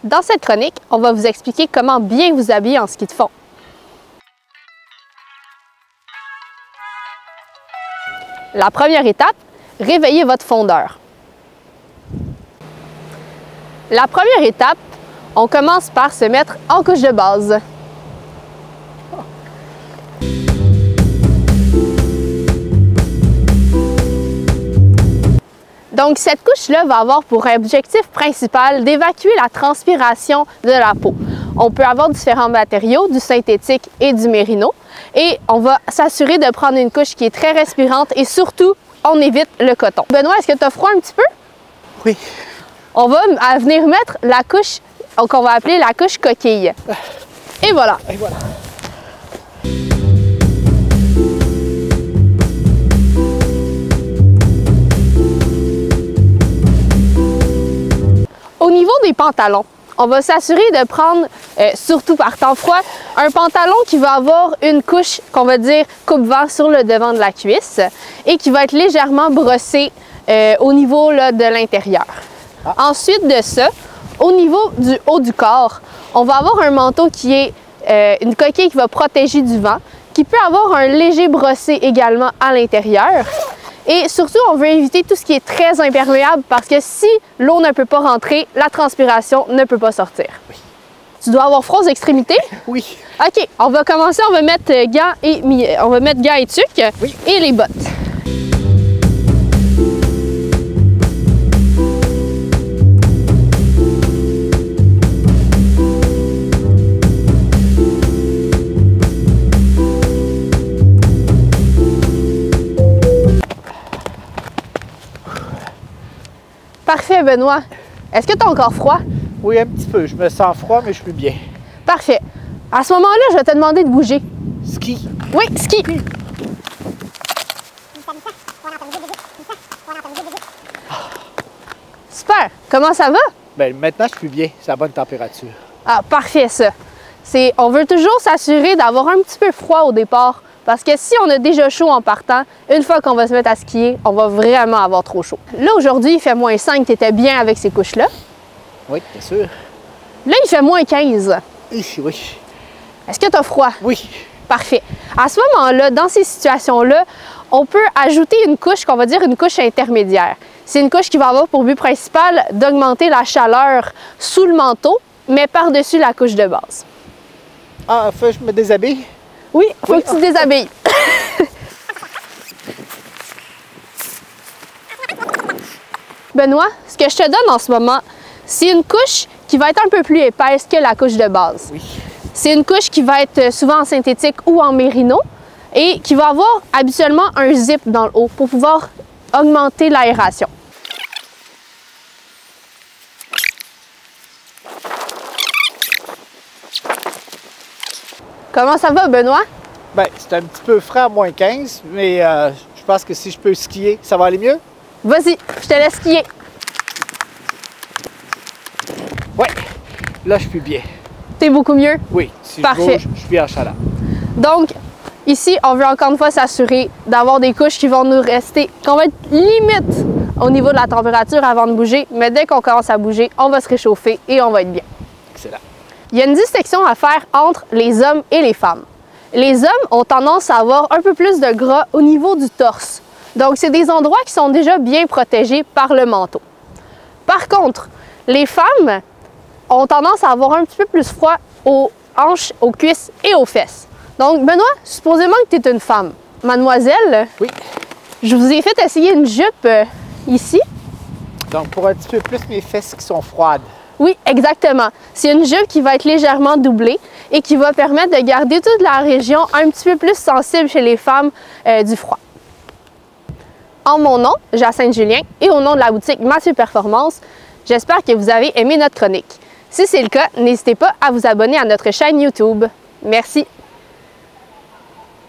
Dans cette chronique, on va vous expliquer comment bien vous habiller en ski de fond. La première étape, réveillez votre fondeur. La première étape, on commence par se mettre en couche de base. Donc, cette couche-là va avoir pour objectif principal d'évacuer la transpiration de la peau. On peut avoir différents matériaux, du synthétique et du mérino. Et on va s'assurer de prendre une couche qui est très respirante et surtout, on évite le coton. Benoît, est-ce que tu as froid un petit peu? Oui. On va venir mettre la couche qu'on va appeler la couche coquille. Et voilà. Et voilà. Au niveau des pantalons, on va s'assurer de prendre, surtout par temps froid, un pantalon qui va avoir une couche qu'on va dire coupe-vent sur le devant de la cuisse et qui va être légèrement brossé au niveau là, de l'intérieur. Ah. Ensuite de ça, au niveau du haut du corps, on va avoir un manteau qui est une coquille qui va protéger du vent, qui peut avoir un léger brossé également à l'intérieur. Et surtout, on veut éviter tout ce qui est très imperméable parce que si l'eau ne peut pas rentrer, la transpiration ne peut pas sortir. Oui. Tu dois avoir froid aux extrémités? Oui. OK, on va commencer, on va mettre gants et tuques oui. Et les bottes. Parfait, Benoît. Est-ce que tu as encore froid? Oui, un petit peu. Je me sens froid, mais je suis bien. Parfait. À ce moment-là, je vais te demander de bouger. Ski. Oui, ski. Super. Comment ça va? Bien, maintenant, je suis bien. C'est à bonne température. Ah, parfait, ça. On veut toujours s'assurer d'avoir un petit peu froid au départ. Parce que si on a déjà chaud en partant, une fois qu'on va se mettre à skier, on va vraiment avoir trop chaud. Là, aujourd'hui, il fait moins 5, tu étais bien avec ces couches-là. Oui, bien sûr. Là, il fait moins 15. Oui. Est-ce que tu as froid? Oui. Parfait. À ce moment-là, dans ces situations-là, on peut ajouter une couche qu'on va dire une couche intermédiaire. C'est une couche qui va avoir pour but principal d'augmenter la chaleur sous le manteau, mais par-dessus la couche de base. Ah, faut que je me déshabille? Oui, il faut que tu te déshabilles. Benoît, ce que je te donne en ce moment, c'est une couche qui va être un peu plus épaisse que la couche de base. Oui. C'est une couche qui va être souvent en synthétique ou en mérino et qui va avoir habituellement un zip dans le haut pour pouvoir augmenter l'aération. Comment ça va, Benoît? Bien, c'est un petit peu frais à moins 15, mais je pense que si je peux skier, ça va aller mieux? Vas-y, je te laisse skier. Oui, là, je suis bien. T'es beaucoup mieux? Oui, si Parfait. Je bouge, je suis bien en chaleur. Donc, ici, on veut encore une fois s'assurer d'avoir des couches qui vont nous rester, qu'on va être limite au niveau de la température avant de bouger, mais dès qu'on commence à bouger, on va se réchauffer et on va être bien. Excellent. Il y a une distinction à faire entre les hommes et les femmes. Les hommes ont tendance à avoir un peu plus de gras au niveau du torse. Donc, c'est des endroits qui sont déjà bien protégés par le manteau. Par contre, les femmes ont tendance à avoir un petit peu plus froid aux hanches, aux cuisses et aux fesses. Donc, Benoît, supposément que tu es une femme. Mademoiselle, oui. Je vous ai fait essayer une jupe ici. Donc, pour un petit peu plus mes fesses qui sont froides. Oui, exactement. C'est une jupe qui va être légèrement doublée et qui va permettre de garder toute la région un petit peu plus sensible chez les femmes du froid. En mon nom, Jacinthe Julien, et au nom de la boutique Mathieu Performance, j'espère que vous avez aimé notre chronique. Si c'est le cas, n'hésitez pas à vous abonner à notre chaîne YouTube. Merci.